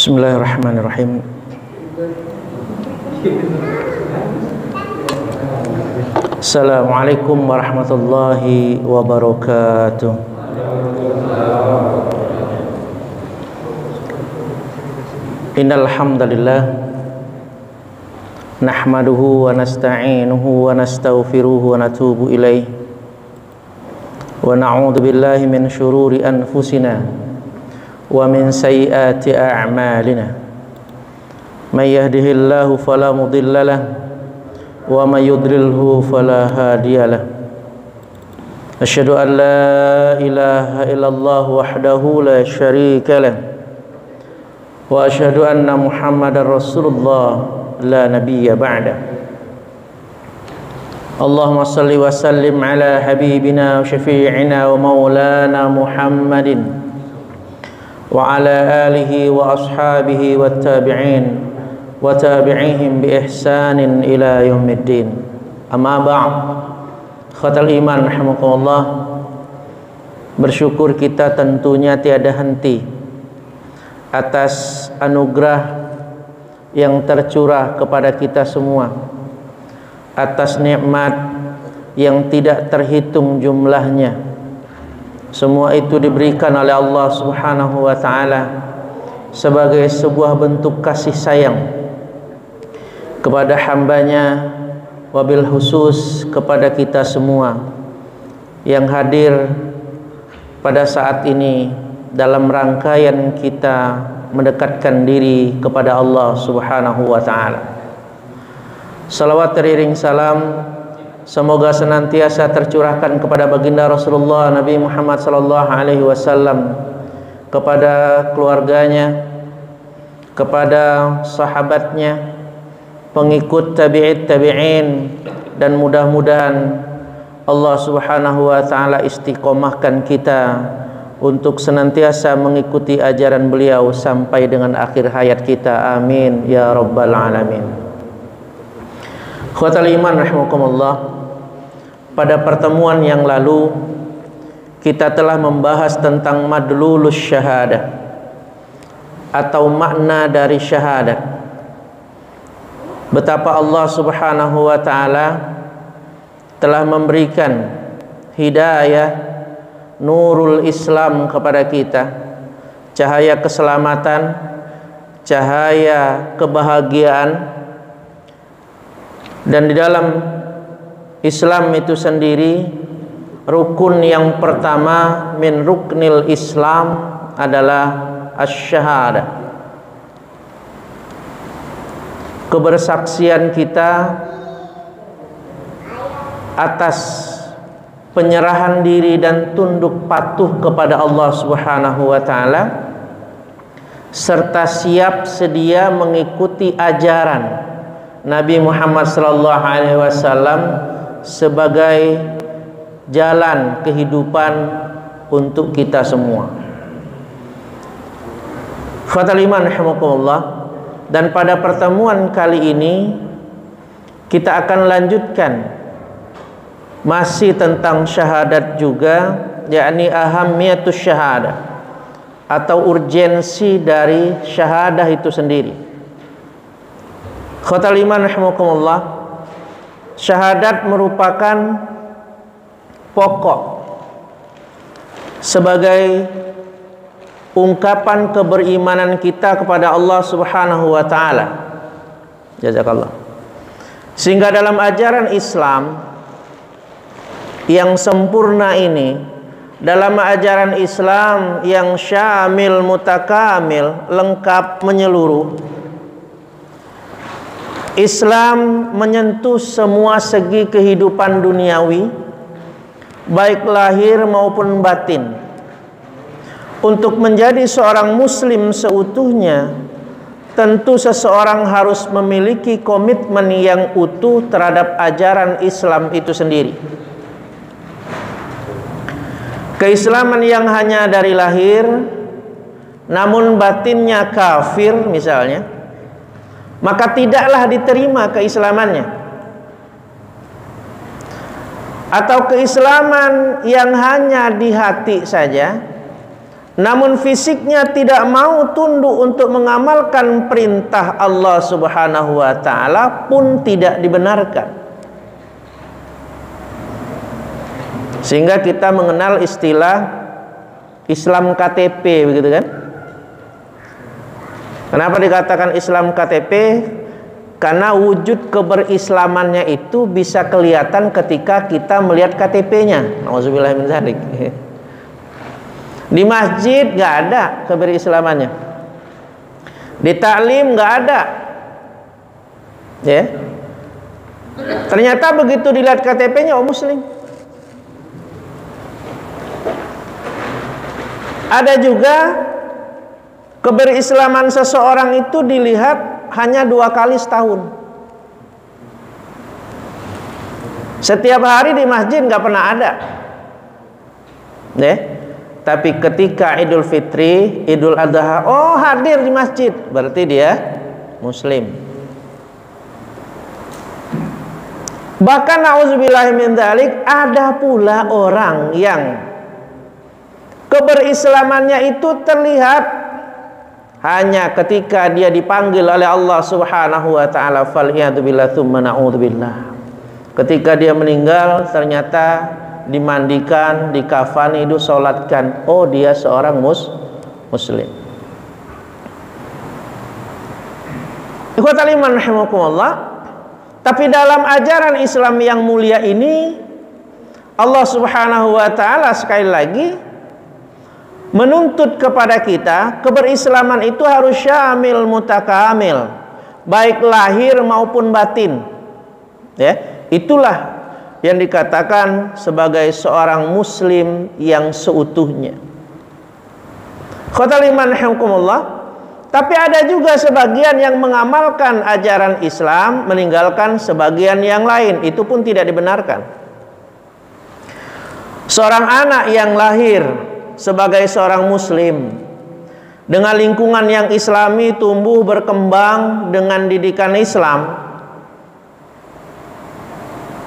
Bismillahirrahmanirrahim. Assalamualaikum warahmatullahi wabarakatuh. Innal hamdalillah nahmaduhu wa nasta'inuhu wa nastaghfiruhu wa natubu ilaih wa na'udzu billahi min syururi anfusina wa min sayyiati a'malina may yahdihillahu fala mudhillalah wa may yudlilhu fala hadiyalah. Asyhadu an la ilaha illallah wahdahu la syarika lah wa asyhadu anna Muhammadar Rasulullah la nabiyya ba'da. Allahumma salli wa sallim ala habibina wa syafi'ina wa maulana Muhammadin wa ala alihi wa ashabihi wa tabi'in wa tabi'ihim bi ihsanin ila yaumiddin. Amma ba'd. Khatal iman rahimakumullah. Bersyukur kita tentunya tiada henti atas anugerah yang tercurah kepada kita semua, atas nikmat yang tidak terhitung jumlahnya. Semua itu diberikan oleh Allah Subhanahu wa ta'ala sebagai sebuah bentuk kasih sayang kepada hambanya, wabil khusus kepada kita semua yang hadir pada saat ini dalam rangkaian kita mendekatkan diri kepada Allah Subhanahu wa ta'ala. Salawat teriring salam semoga senantiasa tercurahkan kepada baginda Rasulullah Nabi Muhammad sallallahu alaihi wasallam, kepada keluarganya, kepada sahabatnya, pengikut tabi'in, dan mudah-mudahan Allah Subhanahu wa taala istiqomahkan kita untuk senantiasa mengikuti ajaran beliau sampai dengan akhir hayat kita. Amin ya rabbal alamin. Khawatal iman rahimakumullah. Pada pertemuan yang lalu kita telah membahas tentang madlulus syahadah atau makna dari syahadat. Betapa Allah Subhanahu wa ta'ala telah memberikan hidayah, nurul Islam kepada kita, cahaya keselamatan, cahaya kebahagiaan. Dan di dalam Islam itu sendiri, rukun yang pertama min ruknil Islam adalah asy-syahadah. Kebersaksian kita atas penyerahan diri dan tunduk patuh kepada Allah Subhanahu wa ta'ala, serta siap sedia mengikuti ajaran Nabi Muhammad sallallahu alaihi wasallam sebagai jalan kehidupan untuk kita semua. Khawatal iman rahimakumullah. Dan pada pertemuan kali ini kita akan lanjutkan masih tentang syahadat juga, yakni ahammiyatus syahadah atau urgensi dari syahadah itu sendiri. Khawatal iman rahimakumullah. Syahadat merupakan pokok sebagai ungkapan keberimanan kita kepada Allah Subhanahu wa ta'ala. Jazakallah. Sehingga dalam ajaran Islam yang sempurna ini, dalam ajaran Islam yang syamil mutakamil, lengkap menyeluruh, Islam menyentuh semua segi kehidupan duniawi, baik lahir maupun batin. Untuk menjadi seorang muslim seutuhnya, tentu seseorang harus memiliki komitmen yang utuh terhadap ajaran Islam itu sendiri. Keislaman yang hanya dari lahir namun batinnya kafir misalnya, maka tidaklah diterima keislamannya. Atau keislaman yang hanya di hati saja namun fisiknya tidak mau tunduk untuk mengamalkan perintah Allah Subhanahu wa taala pun tidak dibenarkan. Sehingga kita mengenal istilah Islam KTP, begitu kan? Kenapa dikatakan Islam KTP? Karena wujud keberislamannya itu bisa kelihatan ketika kita melihat KTP-nya. Nauzubillah min dzalik. Di masjid nggak ada keberislamannya, di taklim nggak ada, ya. Ternyata begitu dilihat KTP-nya, oh Muslim. Ada juga keberislaman seseorang itu dilihat hanya 2 kali setahun. Setiap hari di masjid nggak pernah ada, ya. Tapi ketika Idul Fitri, Idul Adha, oh hadir di masjid, berarti dia Muslim. Bahkan nauzubillahi min dzalik, ada pula orang yang keberislamannya itu terlihat hanya ketika dia dipanggil oleh Allah Subhanahu wa taala, fal'iyadu billah tsumma na'udzubillah. Ketika dia meninggal ternyata dimandikan, dikafani, disolatkan, oh dia seorang muslim. Ikhwatal iman rahimakumullah. Tapi dalam ajaran Islam yang mulia ini, Allah Subhanahu wa taala sekali lagi menuntut kepada kita, keberislaman itu harus syamil mutakamil, baik lahir maupun batin. Ya, itulah yang dikatakan sebagai seorang muslim yang seutuhnya. Khotal iman rahimakumullah. Tapi ada juga sebagian yang mengamalkan ajaran Islam, meninggalkan sebagian yang lain. Itu pun tidak dibenarkan. Seorang anak yang lahir sebagai seorang muslim dengan lingkungan yang islami, tumbuh berkembang dengan didikan Islam,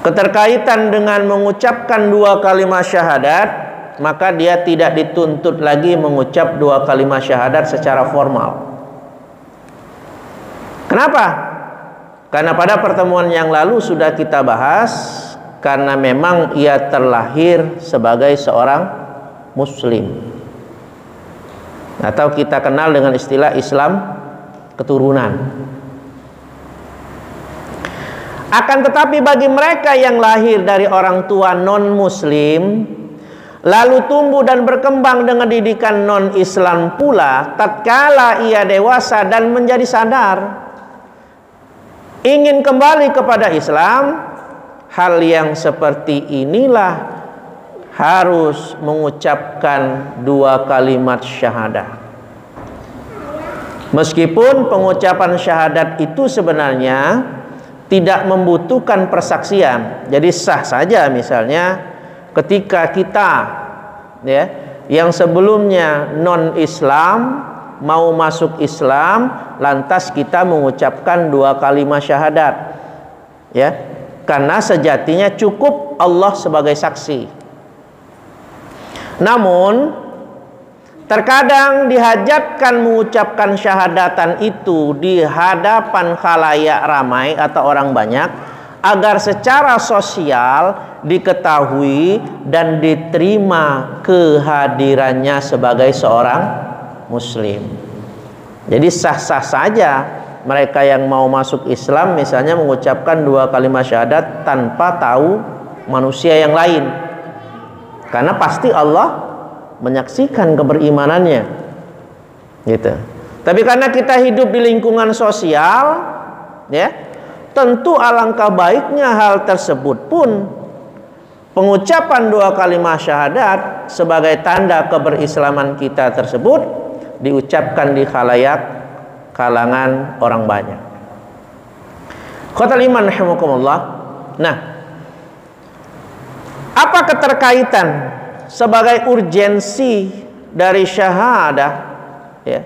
keterkaitan dengan mengucapkan 2 kalimat syahadat, maka dia tidak dituntut lagi mengucap 2 kalimat syahadat secara formal. Kenapa? Karena pada pertemuan yang lalu sudah kita bahas, karena memang ia terlahir sebagai seorang muslim, atau kita kenal dengan istilah Islam keturunan. Akan tetapi bagi mereka yang lahir dari orang tua non-muslim, lalu tumbuh dan berkembang dengan didikan non-Islam pula, tatkala ia dewasa dan menjadi sadar ingin kembali kepada Islam, hal yang seperti inilah harus mengucapkan 2 kalimat syahadat. Meskipun pengucapan syahadat itu sebenarnya tidak membutuhkan persaksian, jadi sah saja. Misalnya ketika kita, ya, yang sebelumnya non-Islam mau masuk Islam, lantas kita mengucapkan 2 kalimat syahadat, ya, karena sejatinya cukup Allah sebagai saksi. Namun terkadang dihajatkan mengucapkan syahadatan itu di hadapan khalayak ramai atau orang banyak, agar secara sosial diketahui dan diterima kehadirannya sebagai seorang muslim. Jadi sah-sah saja mereka yang mau masuk Islam misalnya mengucapkan 2 kalimat syahadat tanpa tahu manusia yang lain, karena pasti Allah menyaksikan keberimanannya, gitu. Tapi karena kita hidup di lingkungan sosial, ya, tentu alangkah baiknya hal tersebut pun pengucapan 2 kalimat syahadat sebagai tanda keberislaman kita tersebut diucapkan di kalangan orang banyak. Khotal iman rahimakumullah. Nah, apa keterkaitan sebagai urgensi dari syahadah, ya,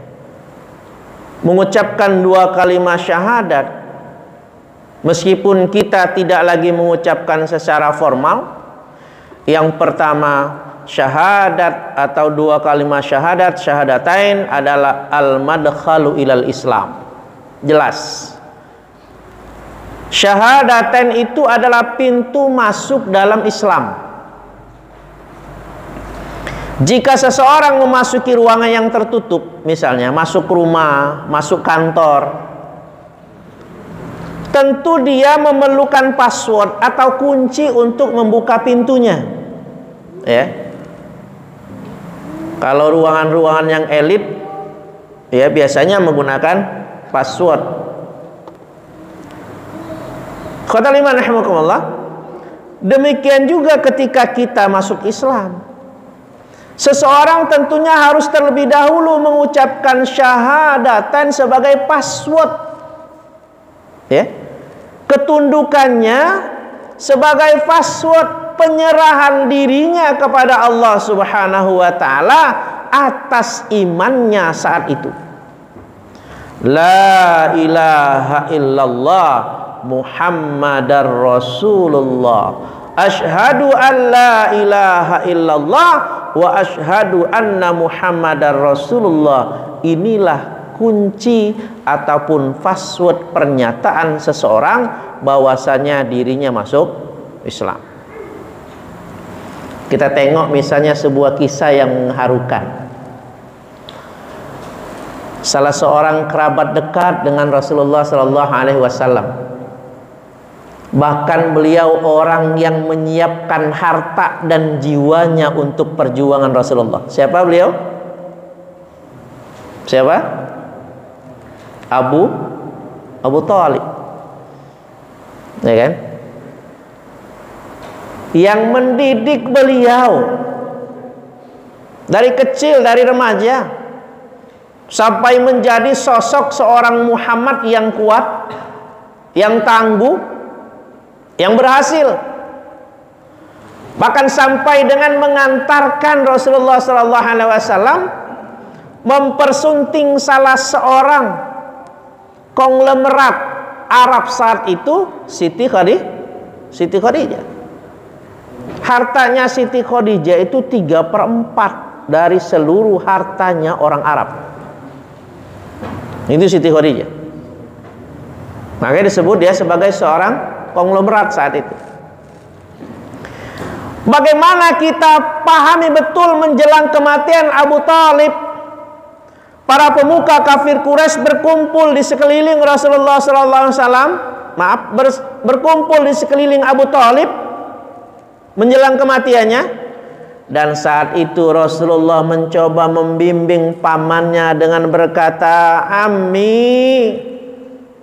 mengucapkan 2 kalimat syahadat meskipun kita tidak lagi mengucapkan secara formal? Yang pertama, syahadat atau dua kalimat syahadat, syahadatain adalah al-madkhalu ilal Islam. Jelas. Syahadatain itu adalah pintu masuk dalam Islam. Jika seseorang memasuki ruangan yang tertutup, misalnya masuk rumah, masuk kantor, tentu dia memerlukan password atau kunci untuk membuka pintunya. Ya. Kalau ruangan-ruangan yang elit, ya biasanya menggunakan password. Khotul iman rahimakumullah. Demikian juga ketika kita masuk Islam. Seseorang tentunya harus terlebih dahulu mengucapkan syahadatan sebagai password. Ya. Ketundukannya sebagai password penyerahan dirinya kepada Allah Subhanahu wa taala atas imannya saat itu. La ilaha illallah Muhammadar Rasulullah. Asyhadu an la ilaha illallah wa asyhadu anna Muhammadar Rasulullah. Inilah kunci ataupun password pernyataan seseorang bahwasanya dirinya masuk Islam. Kita tengok misalnya sebuah kisah yang mengharukan. Salah seorang kerabat dekat dengan Rasulullah sallallahu alaihi wasallam. Bahkan beliau orang yang menyiapkan harta dan jiwanya untuk perjuangan Rasulullah. Siapa beliau? Siapa? Abu Thalib. Ya kan? Yang mendidik beliau dari kecil, dari remaja sampai menjadi sosok seorang Muhammad yang kuat, yang tangguh, yang berhasil. Bahkan sampai dengan mengantarkan Rasulullah SAW mempersunting salah seorang konglomerat Arab saat itu, Siti Khadijah. Hartanya Siti Khadijah itu 3/4 dari seluruh hartanya orang Arab. Itu Siti Khadijah. Makanya disebut dia sebagai seorang konglomerat saat itu. Bagaimana kita pahami betul menjelang kematian Abu Thalib, para pemuka kafir Quraisy berkumpul di sekeliling Rasulullah SAW. Berkumpul di sekeliling Abu Thalib menjelang kematiannya. Dan saat itu Rasulullah mencoba membimbing pamannya dengan berkata, "Ammi,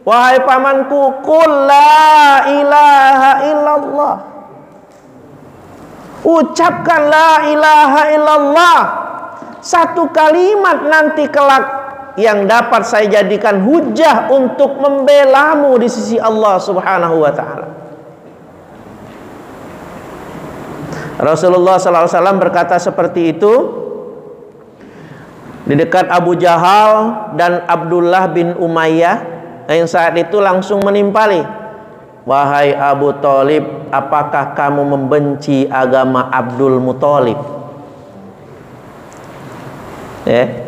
wahai pamanku, qul la ilaha illallah." Ucapkan la ilaha illallah. Satu kalimat nanti kelak yang dapat saya jadikan hujah untuk membelamu di sisi Allah Subhanahu wa taala. Rasulullah SAW berkata seperti itu di dekat Abu Jahal dan Abdullah bin Umayyah, yang saat itu langsung menimpali, "Wahai Abu Thalib, apakah kamu membenci agama Abdul Muthalib?" Ya.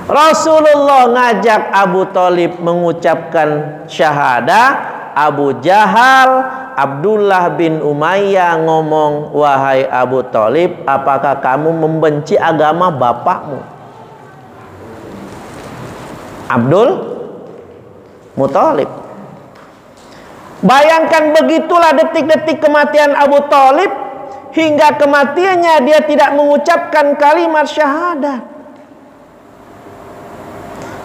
Rasulullah ngajak Abu Thalib mengucapkan syahadah. Abu Jahal, Abdullah bin Umayyah ngomong, "Wahai Abu Thalib, apakah kamu membenci agama bapakmu Abdul Muthalib?" Bayangkan, begitulah detik-detik kematian Abu Thalib. Hingga kematiannya dia tidak mengucapkan kalimat syahadat.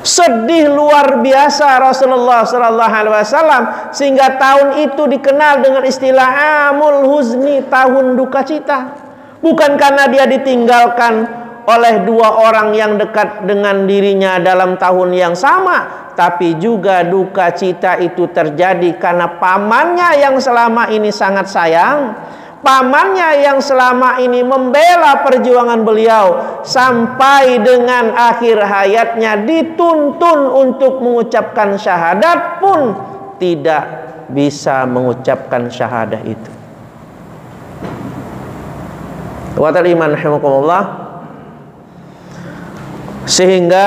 Sedih luar biasa Rasulullah SAW, sehingga tahun itu dikenal dengan istilah Amul Huzni, tahun duka cita. Bukan karena dia ditinggalkan oleh dua orang yang dekat dengan dirinya dalam tahun yang sama, tapi juga duka cita itu terjadi karena pamannya yang selama ini sangat sayang, pamannya yang selama ini membela perjuangan beliau sampai dengan akhir hayatnya dituntun untuk mengucapkan syahadat pun tidak bisa mengucapkan syahadah itu. Watal iman rahimakumullah. Sehingga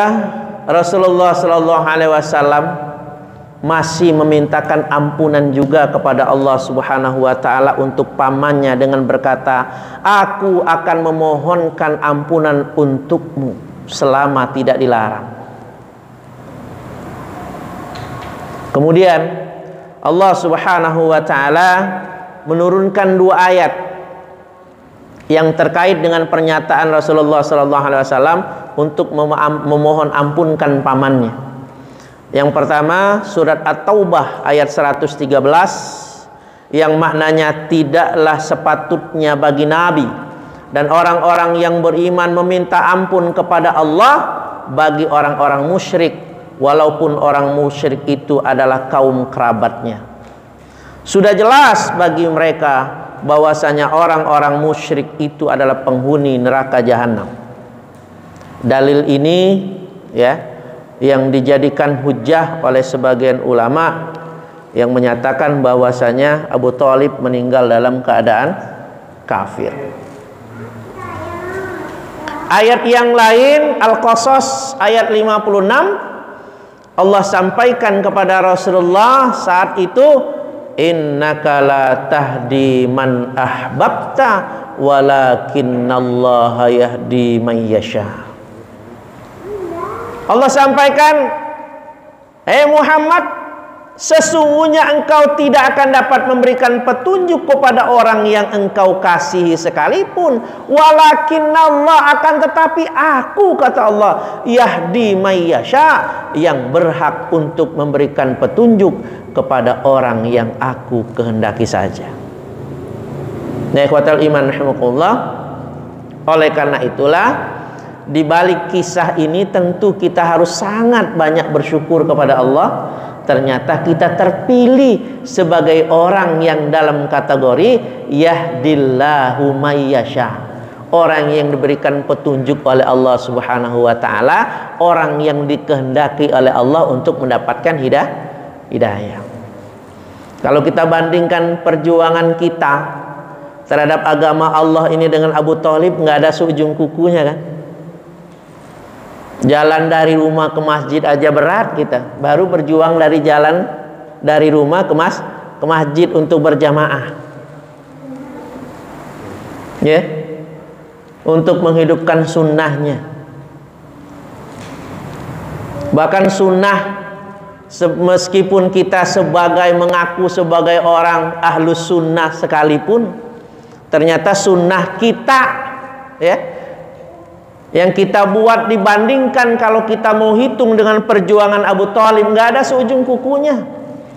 Rasulullah sallallahu alaihi wasallam masih memintakan ampunan juga kepada Allah Subhanahu wa taala untuk pamannya dengan berkata, "Aku akan memohonkan ampunan untukmu selama tidak dilarang." Kemudian Allah Subhanahu wa taala menurunkan 2 ayat yang terkait dengan pernyataan Rasulullah sallallahu alaihi wasallam untuk memohon ampunkan pamannya. Yang pertama surat At-Taubah ayat 113 yang maknanya, tidaklah sepatutnya bagi nabi dan orang-orang yang beriman meminta ampun kepada Allah bagi orang-orang musyrik, walaupun orang musyrik itu adalah kaum kerabatnya. Sudah jelas bagi mereka bahwasanya orang-orang musyrik itu adalah penghuni neraka jahanam. Dalil ini ya yang dijadikan hujjah oleh sebagian ulama yang menyatakan bahwasanya Abu Thalib meninggal dalam keadaan kafir. Ayat yang lain Al-Qasas ayat 56 Allah sampaikan kepada Rasulullah saat itu, innaka la tahdi man ahbabta walakinnallaha yahdi man yasha. Allah sampaikan, Muhammad, sesungguhnya engkau tidak akan dapat memberikan petunjuk kepada orang yang engkau kasihi sekalipun, walakinnallah, akan tetapi aku, kata Allah, yahdi may yasha, yang berhak untuk memberikan petunjuk kepada orang yang aku kehendaki saja. Nah, ikhwatal iman rahimakumullah, oleh karena itulah di balik kisah ini tentu kita harus sangat banyak bersyukur kepada Allah. Ternyata kita terpilih sebagai orang yang dalam kategori yahdillahu may yasha, orang yang diberikan petunjuk oleh Allah Subhanahu wa taala, orang yang dikehendaki oleh Allah untuk mendapatkan hidayah. Kalau kita bandingkan perjuangan kita terhadap agama Allah ini dengan Abu Thalib, nggak ada seujung kukunya kan? Jalan dari rumah ke masjid aja berat kita, baru berjuang dari jalan dari rumah ke masjid untuk berjamaah, ya, untuk menghidupkan sunnahnya. Bahkan sunnah, meskipun kita mengaku sebagai orang ahlus sunnah sekalipun, ternyata sunnah kita, ya, yang kita buat dibandingkan kalau kita mau hitung dengan perjuangan Abu Thalib, nggak ada seujung kukunya.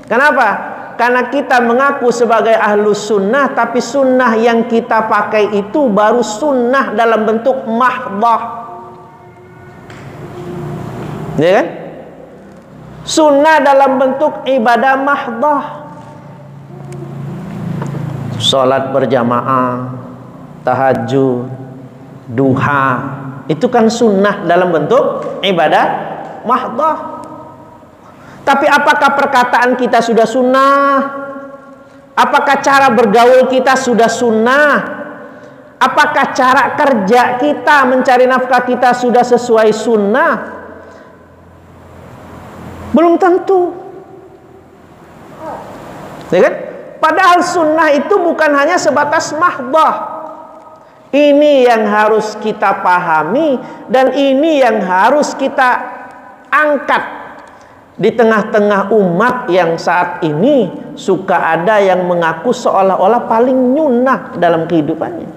Kenapa? Karena kita mengaku sebagai ahlus sunnah, tapi sunnah yang kita pakai itu baru sunnah dalam bentuk mahdhah, ya kan? Sunnah dalam bentuk ibadah mahdhah, sholat berjamaah, tahajud, duha, itu kan sunnah dalam bentuk ibadah mahdhah. Tapi apakah perkataan kita sudah sunnah? Apakah cara bergaul kita sudah sunnah? Apakah cara kerja kita, mencari nafkah kita sudah sesuai sunnah? Belum tentu, ya kan? Padahal sunnah itu bukan hanya sebatas mahdhah. Ini yang harus kita pahami dan ini yang harus kita angkat di tengah-tengah umat yang saat ini suka ada yang mengaku seolah-olah paling nyunnah dalam kehidupannya.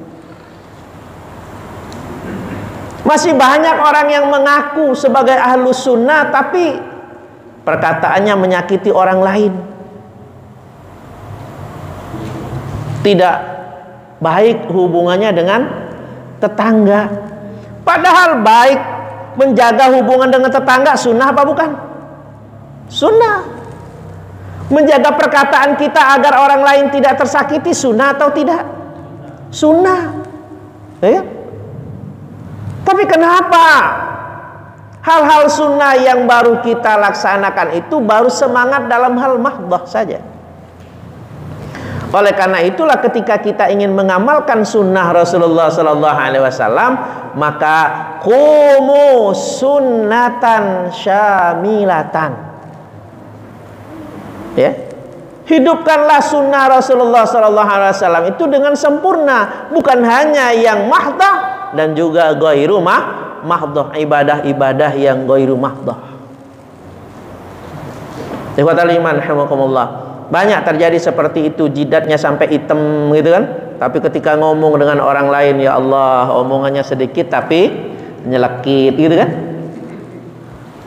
Masih banyak orang yang mengaku sebagai ahlus sunnah tapi perkataannya menyakiti orang lain, tidak baik hubungannya dengan tetangga. Padahal baik menjaga hubungan dengan tetangga sunnah apa bukan? Sunnah. Menjaga perkataan kita agar orang lain tidak tersakiti sunnah atau tidak? Sunnah, ya? Tapi kenapa hal-hal sunnah yang baru kita laksanakan itu baru semangat dalam hal mahdhah saja? Oleh karena itulah ketika kita ingin mengamalkan sunnah Rasulullah sallallahu alaihi wasallam, maka qumu sunnatan syamilatan. Ya. Hidupkanlah sunnah Rasulullah sallallahu alaihi wasallam itu dengan sempurna, bukan hanya yang mahdah dan juga ghairu mahdah, ibadah-ibadah yang ghairu mahdah. Ikhwatal iman rahimakumullah. Banyak terjadi seperti itu, jidatnya sampai hitam gitu kan. Tapi ketika ngomong dengan orang lain, ya Allah, omongannya sedikit tapi nyelekit gitu kan.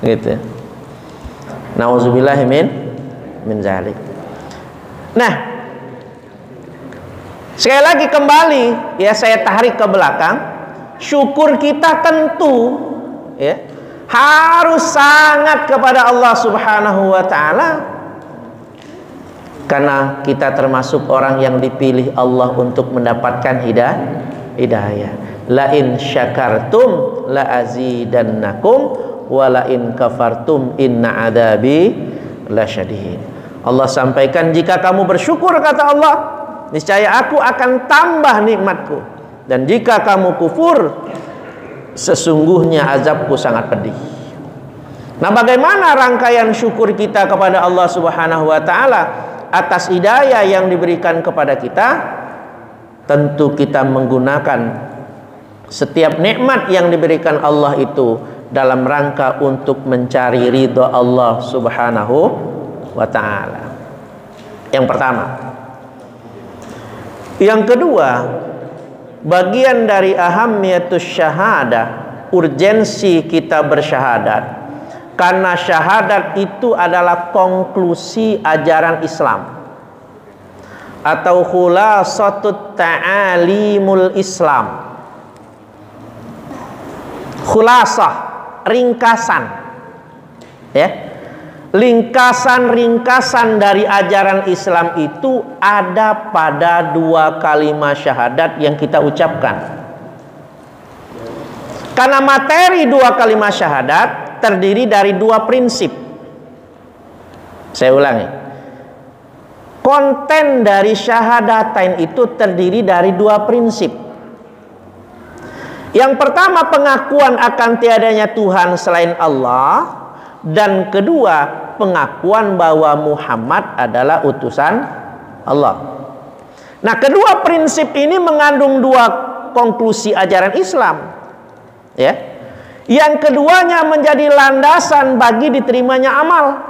Gitu. Nauzubillahi min zalik. Nah, sekali lagi kembali ya, saya tarik ke belakang. Syukur kita tentu ya harus sangat kepada Allah Subhanahu wa taala, karena kita termasuk orang yang dipilih Allah untuk mendapatkan hidayah. La in syakartum la azidannakum wa la in kafartum inna adzabi lasyadid. Allah sampaikan, jika kamu bersyukur, kata Allah, niscaya aku akan tambah nikmatku, dan jika kamu kufur, sesungguhnya azabku sangat pedih. Nah, bagaimana rangkaian syukur kita kepada Allah Subhanahu wa taala atas hidayah yang diberikan kepada kita? Tentu kita menggunakan setiap nikmat yang diberikan Allah itu dalam rangka untuk mencari ridha Allah Subhanahu wa ta'ala. Yang pertama. Yang kedua, bagian dari ahammiyatus syahadah, urgensi kita bersyahadat, karena syahadat itu adalah konklusi ajaran Islam atau khulasatut ta'alimul Islam. Khulasah, ringkasan ya. Ringkasan-ringkasan dari ajaran Islam itu ada pada dua kalimat syahadat yang kita ucapkan. Karena materi dua kalimat syahadat terdiri dari dua prinsip. Saya ulangi. Konten dari syahadatain itu terdiri dari dua prinsip. Yang pertama, pengakuan akan tiadanya Tuhan selain Allah. Dan kedua, pengakuan bahwa Muhammad adalah utusan Allah. Nah, kedua prinsip ini mengandung dua konklusi ajaran Islam. Ya. Yang keduanya menjadi landasan bagi diterimanya amal.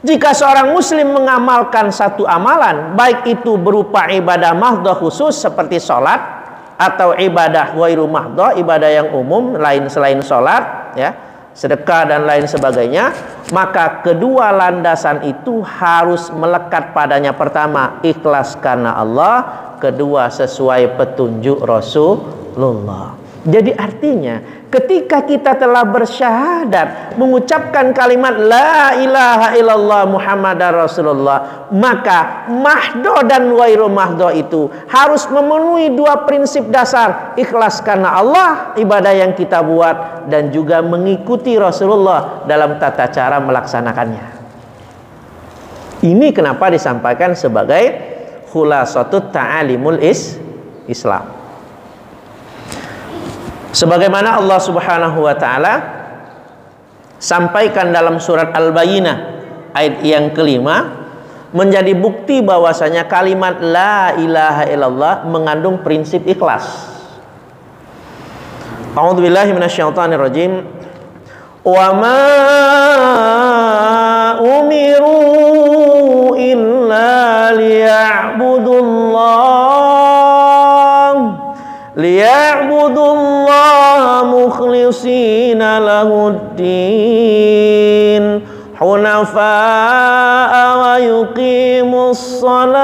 Jika seorang muslim mengamalkan satu amalan, baik itu berupa ibadah mahdoh khusus seperti sholat, atau ibadah ghairu mahdoh, ibadah yang umum lain selain sholat, ya, sedekah dan lain sebagainya, maka kedua landasan itu harus melekat padanya. Pertama, ikhlas karena Allah. Kedua, sesuai petunjuk Rasulullah. Jadi artinya ketika kita telah bersyahadat, mengucapkan kalimat la ilaha illallah Muhammadar Rasulullah, maka mahdoh dan ghairu mahdoh itu harus memenuhi dua prinsip dasar: ikhlas karena Allah, ibadah yang kita buat, dan juga mengikuti Rasulullah dalam tata cara melaksanakannya. Ini kenapa disampaikan sebagai khulasatut ta'alimul Islam. Sebagaimana Allah Subhanahu wa taala sampaikan dalam surat Al-Bayyinah ayat yang kelima, menjadi bukti bahwasanya kalimat la ilaha illallah mengandung prinsip ikhlas. A'udzubillahi minasyaitonirrajim. Wa ma umiru illa liya'budullaha mukhlishina lahuddin hunafa'a wa yuqimus shalah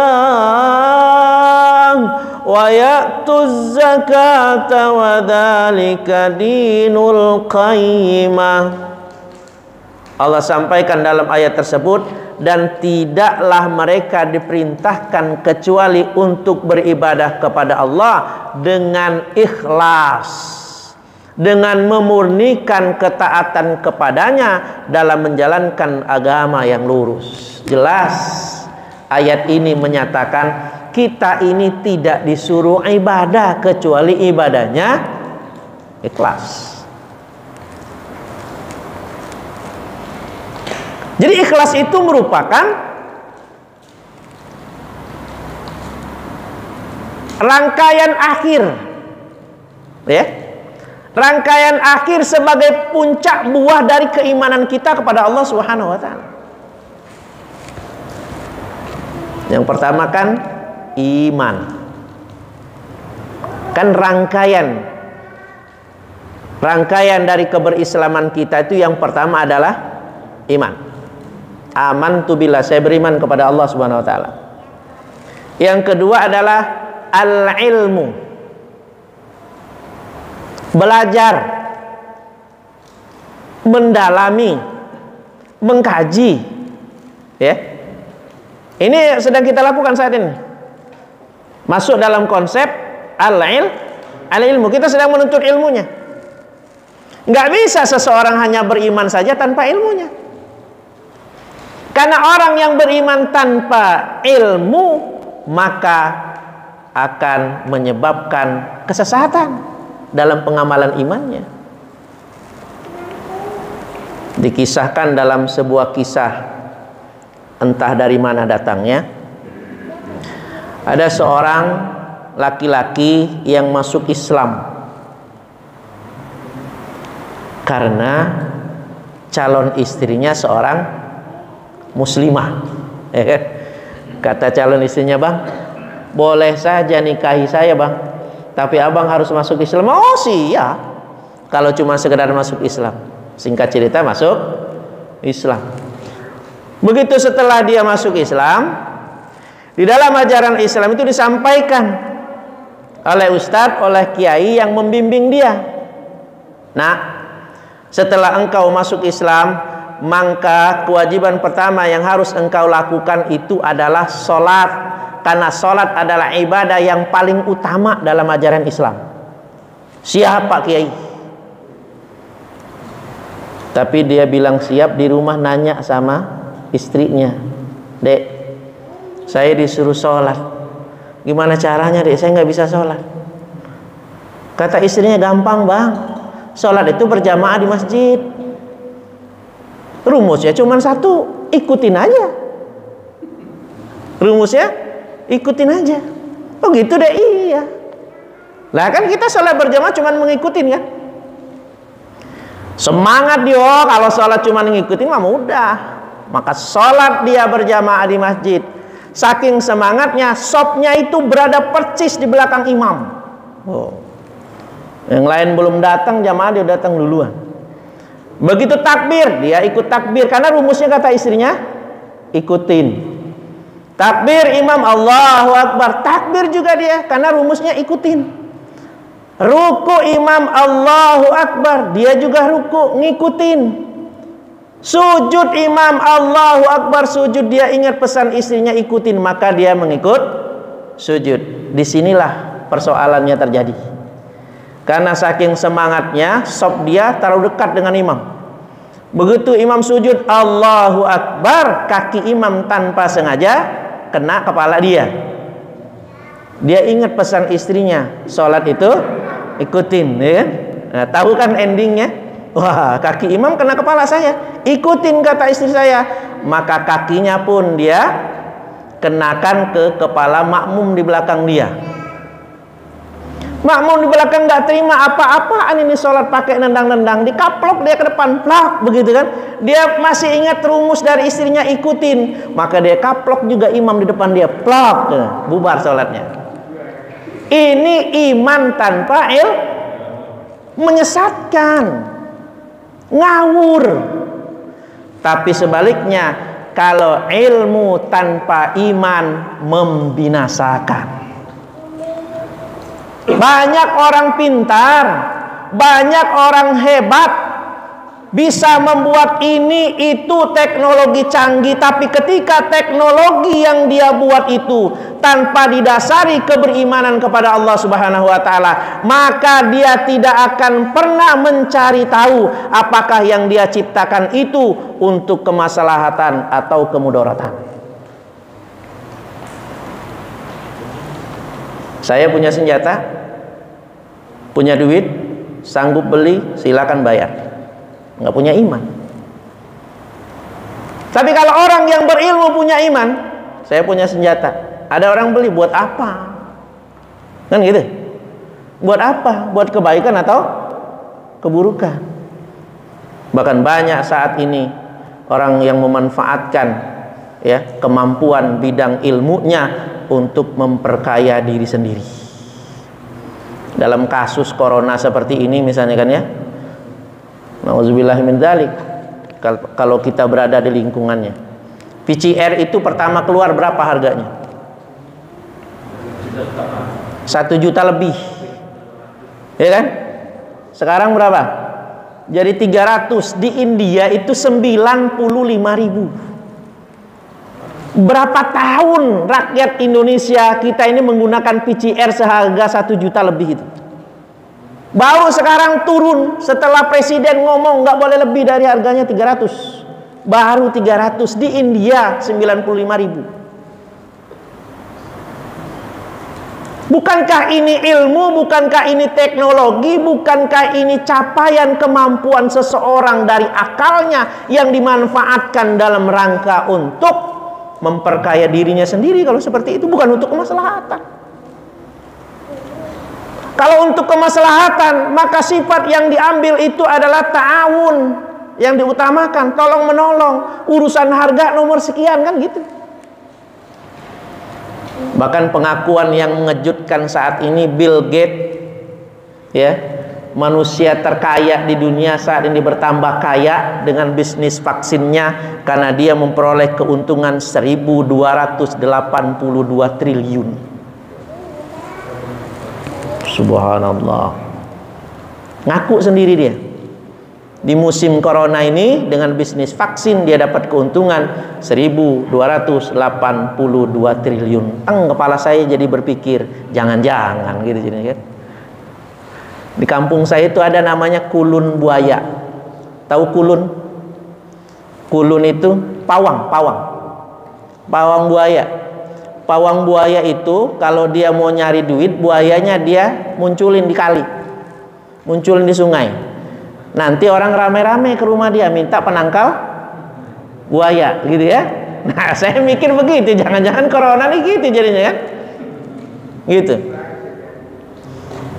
wa ya'tuz zakata wa dzalika dinul qayyimah. Allah sampaikan dalam ayat tersebut, dan tidaklah mereka diperintahkan kecuali untuk beribadah kepada Allah dengan ikhlas, dengan memurnikan ketaatan kepadanya dalam menjalankan agama yang lurus. Jelas Ayat ini menyatakan kita ini tidak disuruh ibadah kecuali ibadahnya ikhlas. Jadi ikhlas itu merupakan rangkaian akhir, ya, rangkaian akhir sebagai puncak buah dari keimanan kita kepada Allah Subhanahu wa taala. Yang pertama kan iman. Kan rangkaian dari keberislaman kita itu yang pertama adalah iman. Amantu billah, saya beriman kepada Allah Subhanahu wa taala. Yang kedua adalah al-ilmu. Belajar, mendalami, mengkaji, ya. Ini sedang kita lakukan saat ini. Masuk dalam konsep al-ilmu. Kita sedang menuntut ilmunya. Nggak bisa seseorang hanya beriman saja tanpa ilmunya. Karena orang yang beriman tanpa ilmu maka akan menyebabkan kesesatan dalam pengamalan imannya. Dikisahkan dalam sebuah kisah, entah dari mana datangnya, ada seorang laki-laki yang masuk Islam karena calon istrinya seorang muslimah. Kata calon istrinya, bang, boleh saja nikahi saya bang, tapi abang harus masuk Islam. Oh siap, kalau cuma sekedar masuk Islam. Singkat cerita masuk Islam. Begitu setelah dia masuk Islam, di dalam ajaran Islam itu disampaikan oleh ustadz, oleh kiai yang membimbing dia. Nah, setelah engkau masuk Islam, maka kewajiban pertama yang harus engkau lakukan itu adalah sholat. Karena sholat adalah ibadah yang paling utama dalam ajaran Islam. Siap Pak Kiai? Tapi dia bilang siap, di rumah nanya sama istrinya, dek, saya disuruh sholat, gimana caranya dek, saya nggak bisa sholat. Kata istrinya, gampang bang, sholat itu berjamaah di masjid. Rumusnya cuma satu, ikutin aja. Rumusnya ikutin aja. Oh gitu deh, iya. Lah kan kita sholat berjamaah cuma mengikutin kan. Semangat dia, kalau sholat cuma ngikutin mah mudah. Maka sholat dia berjamaah di masjid. Saking semangatnya, sopnya itu berada persis di belakang imam. Oh. Yang lain belum datang, jamaah dia datang duluan. Begitu takbir, dia ikut takbir. Karena rumusnya kata istrinya, ikutin. Takbir imam Allahu Akbar, takbir juga dia. Karena rumusnya ikutin. Ruku imam Allahu Akbar, dia juga ruku, ngikutin. Sujud imam Allahu Akbar, sujud, dia ingat pesan istrinya, ikutin. Maka dia mengikut sujud. Disinilah persoalannya terjadi. Karena saking semangatnya, sop dia terlalu dekat dengan imam. Begitu imam sujud Allahu Akbar, kaki imam tanpa sengaja kena kepala dia. Dia ingat pesan istrinya, sholat itu ikutin, ya kan? Nah, tahu kan endingnya? Wah, kaki imam kena kepala saya, ikutin kata istri saya. Maka kakinya pun dia kenakan ke kepala makmum di belakang dia. Makmum di belakang nggak terima, apa-apaan ini sholat pakai nendang-nendang, dikaplok dia ke depan, plak, begitu kan? Dia masih ingat rumus dari istrinya, ikutin, maka dia kaplok juga imam di depan dia, plak, bubar sholatnya. Ini iman tanpa menyesatkan, ngawur. Tapi sebaliknya, kalau ilmu tanpa iman membinasakan. Banyak orang pintar, banyak orang hebat, bisa membuat ini itu teknologi canggih, tapi ketika teknologi yang dia buat itu tanpa didasari keberimanan kepada Allah Subhanahu wa taala, maka dia tidak akan pernah mencari tahu apakah yang dia ciptakan itu untuk kemaslahatan atau kemudaratan. Saya punya senjata, punya duit, sanggup beli, silakan bayar. Nggak punya iman. Tapi kalau orang yang berilmu punya iman, saya punya senjata, ada orang beli, buat apa? Kan gitu. Buat apa? Buat kebaikan atau keburukan? Bahkan banyak saat ini orang yang memanfaatkan ya kemampuan bidang ilmunya untuk memperkaya diri sendiri. Dalam kasus corona seperti ini misalnya kan ya, nauzubillah min dzalik, kalau kita berada di lingkungannya, PCR itu pertama keluar berapa harganya? 1 juta lebih, ya kan? Sekarang berapa? Jadi 300. Di India itu 95.000. Berapa tahun rakyat Indonesia kita ini menggunakan PCR seharga 1 juta lebih itu? Baru sekarang turun setelah presiden ngomong nggak boleh lebih dari harganya 300. Baru 300. Di India 95.000. Bukankah ini ilmu, bukankah ini teknologi, bukankah ini capaian kemampuan seseorang dari akalnya yang dimanfaatkan dalam rangka untuk memperkaya dirinya sendiri? Kalau seperti itu bukan untuk kemaslahatan. Kalau untuk kemaslahatan, maka sifat yang diambil itu adalah ta'awun, yang diutamakan, tolong menolong, urusan harga nomor sekian, kan gitu. Bahkan pengakuan yang mengejutkan saat ini, Bill Gates ya, manusia terkaya di dunia saat ini bertambah kaya dengan bisnis vaksinnya karena dia memperoleh keuntungan 1.282 triliun. Subhanallah. Ngaku sendiri dia. Di musim corona ini dengan bisnis vaksin dia dapat keuntungan 1.282 triliun. Kepala saya jadi berpikir, jangan-jangan gitu jadinya kan. Di kampung saya itu ada namanya kulun buaya. Tahu kulun? Kulun itu pawang buaya. Pawang buaya itu kalau dia mau nyari duit, buayanya dia munculin di kali, munculin di sungai. Nanti orang rame-rame ke rumah dia minta penangkal buaya, gitu ya. Nah, saya mikir begitu, jangan-jangan corona nih gitu jadinya kan, gitu.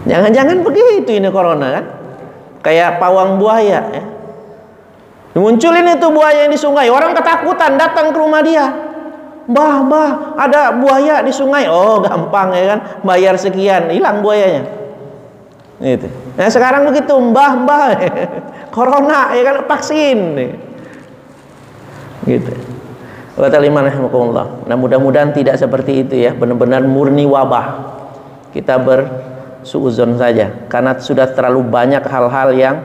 Jangan-jangan begitu ini corona kan, kayak pawang buaya ya. Munculin itu buaya di sungai, orang ketakutan datang ke rumah dia. Mbah, ada buaya di sungai. Oh, gampang ya kan, bayar sekian, hilang buayanya. Gitu. Nah sekarang begitu, mbah corona ya kan, vaksin gitu. Nah mudah-mudahan tidak seperti itu ya, benar-benar murni wabah. Kita bersuuzon saja karena sudah terlalu banyak hal-hal yang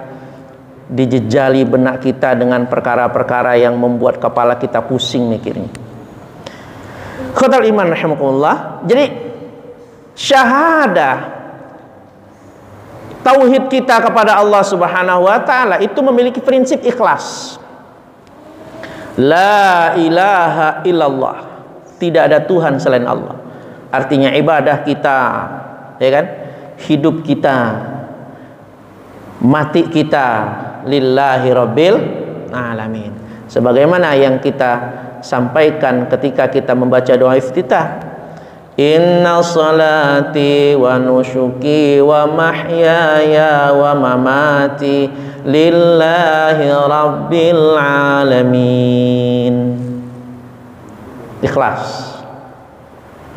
dijejali benak kita dengan perkara-perkara yang membuat kepala kita pusing mikirnya. Khotal iman rahimakumullah. Jadi syahadah, tauhid kita kepada Allah Subhanahu wa taala itu memiliki prinsip ikhlas. La ilaha illallah. Tidak ada Tuhan selain Allah. Artinya ibadah kita, ya kan? Hidup kita, mati kita lillahi rabbil alamin. Sebagaimana yang kita sampaikan ketika kita membaca doa iftitah. Inna salati wa nusuki wa mahyaya wa mamati lillahi rabbil alamin. Ikhlas.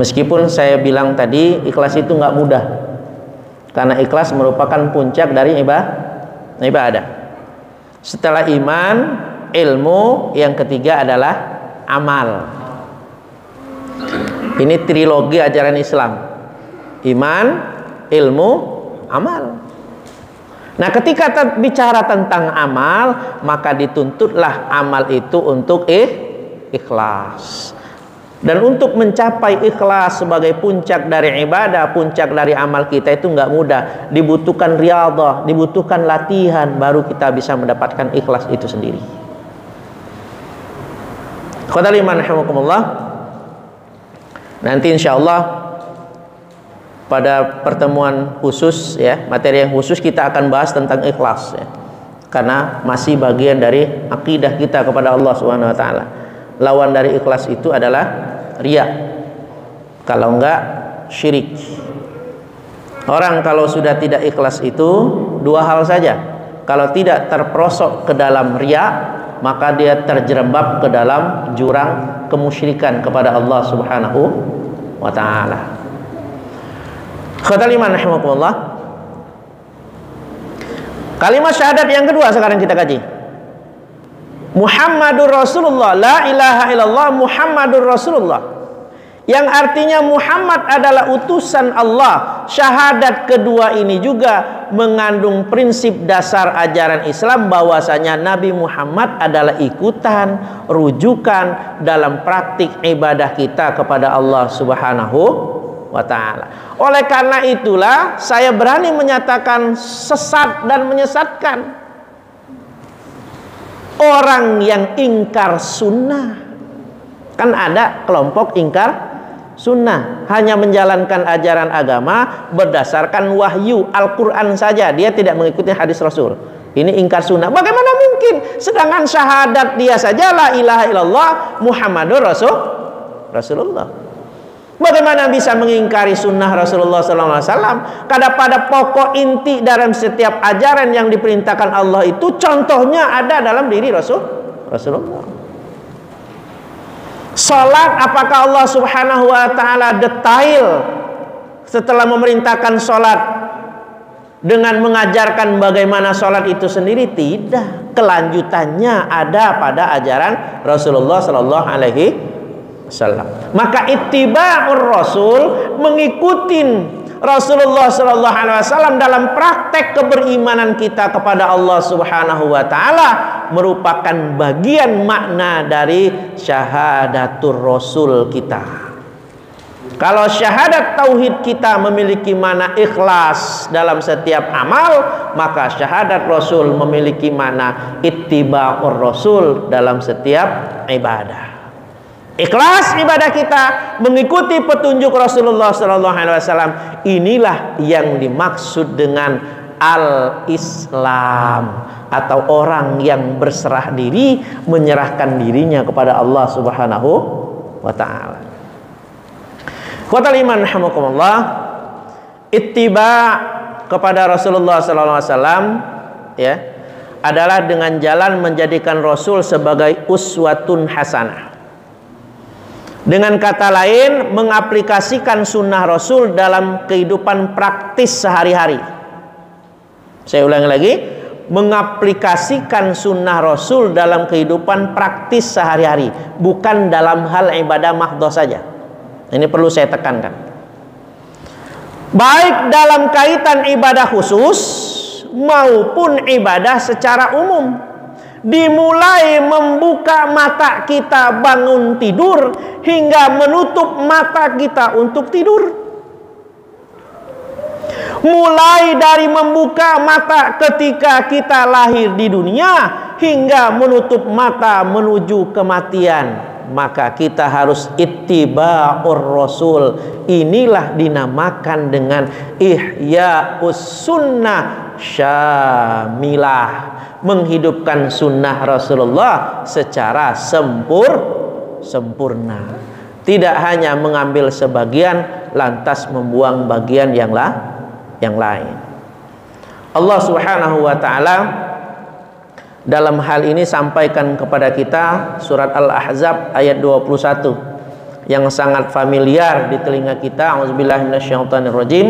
Meskipun saya bilang tadi ikhlas itu nggak mudah, karena ikhlas merupakan puncak dari ibadah. Setelah iman, ilmu, yang ketiga adalah amal. Ini trilogi ajaran Islam: iman, ilmu, amal. Nah ketika bicara tentang amal, maka dituntutlah amal itu untuk ikhlas. Dan untuk mencapai ikhlas sebagai puncak dari ibadah, puncak dari amal kita itu nggak mudah. Dibutuhkan riyadhah, dibutuhkan latihan, baru kita bisa mendapatkan ikhlas itu sendiri. Khotal iman rahimakumullah. Nanti insya Allah pada pertemuan khusus ya, materi yang khusus kita akan bahas tentang ikhlas ya. Karena masih bagian dari akidah kita kepada Allah Subhanahu wa taala. Lawan dari ikhlas itu adalah riya. Kalau enggak syirik. Orang kalau sudah tidak ikhlas itu dua hal saja. Kalau tidak terperosok ke dalam riya, maka dia terjerembab ke dalam jurang kemusyrikan kepada Allah Subhanahu wa taala. Khatul iman rahimakumullah. Kalimat syahadat yang kedua sekarang kita kaji. Muhammadur Rasulullah, la ilaha illallah Muhammadur Rasulullah. Yang artinya Muhammad adalah utusan Allah. Syahadat kedua ini juga mengandung prinsip dasar ajaran Islam bahwasanya Nabi Muhammad adalah ikutan, rujukan dalam praktik ibadah kita kepada Allah Subhanahu wa ta'ala. Oleh karena itulah saya berani menyatakan sesat dan menyesatkan orang yang ingkar sunnah. Kan ada kelompok ingkar sunnah, hanya menjalankan ajaran agama berdasarkan wahyu Al-Quran saja, dia tidak mengikuti hadis Rasul. Ini ingkar sunnah. Bagaimana mungkin? Sedangkan syahadat dia saja la ilaha illallah Muhammadur Rasulullah. Bagaimana bisa mengingkari sunnah Rasulullah SAW? Karena pada pokok inti dalam setiap ajaran yang diperintahkan Allah itu contohnya ada dalam diri Rasulullah. Salat, apakah Allah Subhanahu wa taala detail setelah memerintahkan salat dengan mengajarkan bagaimana salat itu sendiri? Tidak. Kelanjutannya ada pada ajaran Rasulullah sallallahu alaihi wasallam. Maka ittiba'ur rasul, mengikuti Rasulullah sallallahu alaihi wasallam dalam praktek keberimanan kita kepada Allah Subhanahu wa taala merupakan bagian makna dari syahadatur rasul kita. Kalau syahadat tauhid kita memiliki makna ikhlas dalam setiap amal, maka syahadat rasul memiliki makna ittiba'ur rasul dalam setiap ibadah. Ikhlas ibadah kita mengikuti petunjuk Rasulullah SAW. Inilah yang dimaksud dengan al-Islam, atau orang yang berserah diri, menyerahkan dirinya kepada Allah Subhanahu wa ta'ala. Qatal iman rahimakumullah, ittiba kepada Rasulullah SAW ya adalah dengan jalan menjadikan Rasul sebagai uswatun hasanah. Dengan kata lain, mengaplikasikan sunnah Rasul dalam kehidupan praktis sehari-hari. Saya ulangi lagi, mengaplikasikan sunnah Rasul dalam kehidupan praktis sehari-hari, bukan dalam hal ibadah mahdhah saja. Ini perlu saya tekankan. Baik dalam kaitan ibadah khusus maupun ibadah secara umum. Dimulai membuka mata kita bangun tidur hingga menutup mata kita untuk tidur. Mulai dari membuka mata ketika kita lahir di dunia hingga menutup mata menuju kematian, maka kita harus ittiba'ur rasul. Inilah dinamakan dengan ihya'us sunnah syamilah, menghidupkan sunnah Rasulullah secara sempurna. Tidak hanya mengambil sebagian lantas membuang bagian yang lain. Allah Subhanahu wa ta'ala dalam hal ini sampaikan kepada kita surat Al-Ahzab ayat 21 yang sangat familiar di telinga kita. A'udzubillahi minasyaitonirrajim.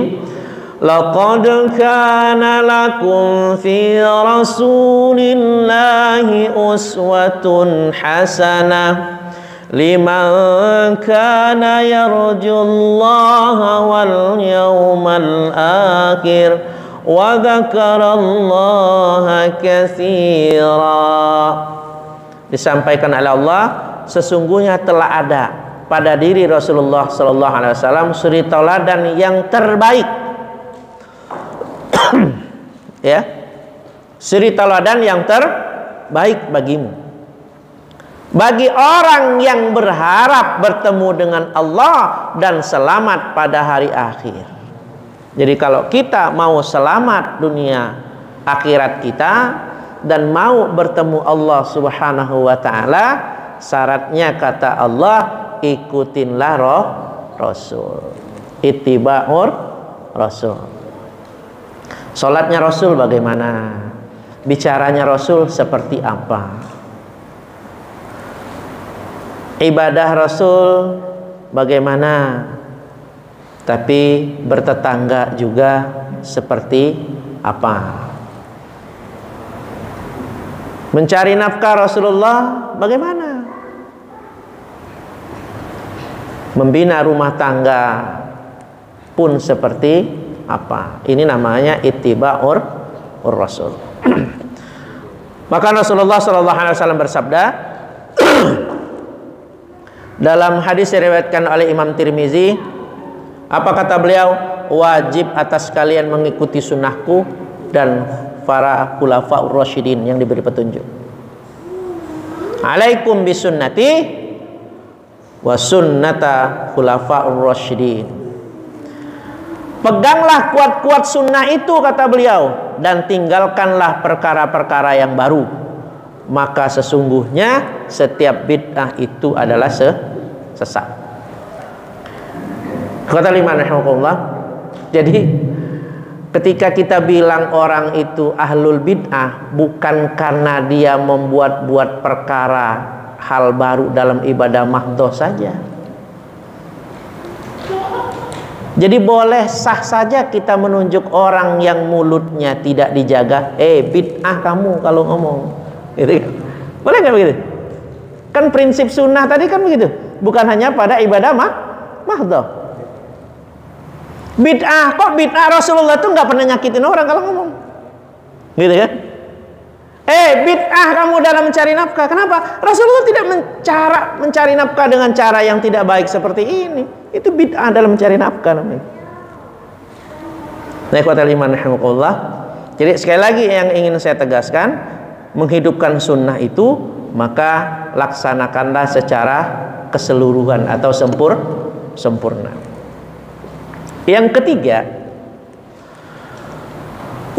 Laqad kana lakum fi rasulillahi uswatun hasanah liman kana yarjullaha wal yawmal akhir wa dzakarallaha katsira. Disampaikan oleh Allah, sesungguhnya telah ada pada diri Rasulullah sallallahu alaihi wasallam suri tauladan yang terbaik. Ya, suri tauladan yang terbaik bagimu, bagi orang yang berharap bertemu dengan Allah dan selamat pada hari akhir. Jadi kalau kita mau selamat dunia akhirat kita dan mau bertemu Allah Subhanahu wa taala, syaratnya kata Allah, ikutinlah Rasul. Ittiba'ur Rasul. Salatnya Rasul bagaimana? Bicaranya Rasul seperti apa? Ibadah Rasul bagaimana? Tapi bertetangga juga seperti apa? Mencari nafkah Rasulullah bagaimana? Membina rumah tangga pun seperti apa? Ini namanya ittiba'ur Rasul. Maka Rasulullah SAW bersabda dalam hadis yang diriwayatkan oleh Imam Tirmizi, apa kata beliau? Wajib atas kalian mengikuti sunnahku dan para khulafaur rasyidin yang diberi petunjuk. Alaikum bisunnati wa sunnata khulafaur rasyidin. Peganglah kuat-kuat sunnah itu, kata beliau, dan tinggalkanlah perkara-perkara yang baru. Maka sesungguhnya setiap bid'ah itu adalah sesat. Kata Imam rahimahullah. Jadi ketika kita bilang orang itu ahlul bid'ah, bukan karena dia membuat-buat perkara hal baru dalam ibadah mahdhah saja. Jadi boleh sah saja kita menunjuk orang yang mulutnya tidak dijaga, bid'ah kamu kalau ngomong, gitu. Boleh nggak begitu? Kan prinsip sunnah tadi kan begitu, bukan hanya pada ibadah mahdhah. Bid'ah, kok bid'ah Rasulullah tuh nggak pernah nyakitin orang kalau ngomong, gitu kan? Bid'ah kamu dalam mencari nafkah. Kenapa? Rasulullah tidak mencari nafkah dengan cara yang tidak baik seperti ini. Itu bid'ah dalam mencari nafkah namanya. Nah, ikhwatal iman rahimakumullah. Jadi sekali lagi yang ingin saya tegaskan, menghidupkan sunnah itu maka laksanakanlah secara keseluruhan atau sempurna. Yang ketiga,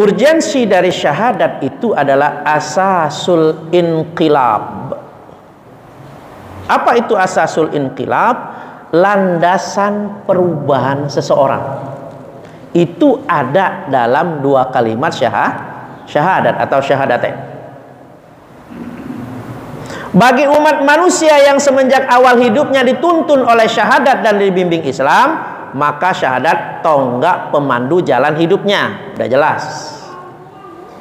urgensi dari syahadat itu adalah asasul inqilab. Apa itu asasul inqilab? Landasan perubahan seseorang. Itu ada dalam dua kalimat syahadat atau syahadatain. Bagi umat manusia yang semenjak awal hidupnya dituntun oleh syahadat dan dibimbing Islam, maka syahadat tonggak pemandu jalan hidupnya. Udah jelas.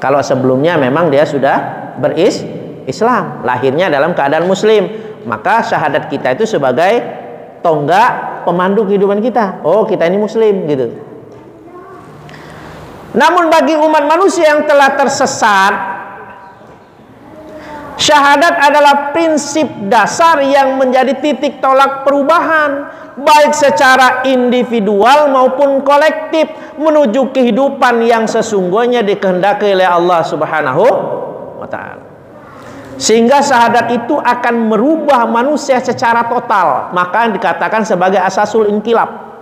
Kalau sebelumnya memang dia sudah berislam, lahirnya dalam keadaan muslim, maka syahadat kita itu sebagai tonggak pemandu kehidupan kita. Oh, kita ini muslim, gitu. Namun bagi umat manusia yang telah tersesat, syahadat adalah prinsip dasar yang menjadi titik tolak perubahan, baik secara individual maupun kolektif, menuju kehidupan yang sesungguhnya dikehendaki oleh Allah Subhanahu wa ta'ala. Sehingga syahadat itu akan merubah manusia secara total, maka dikatakan sebagai asasul inqilab.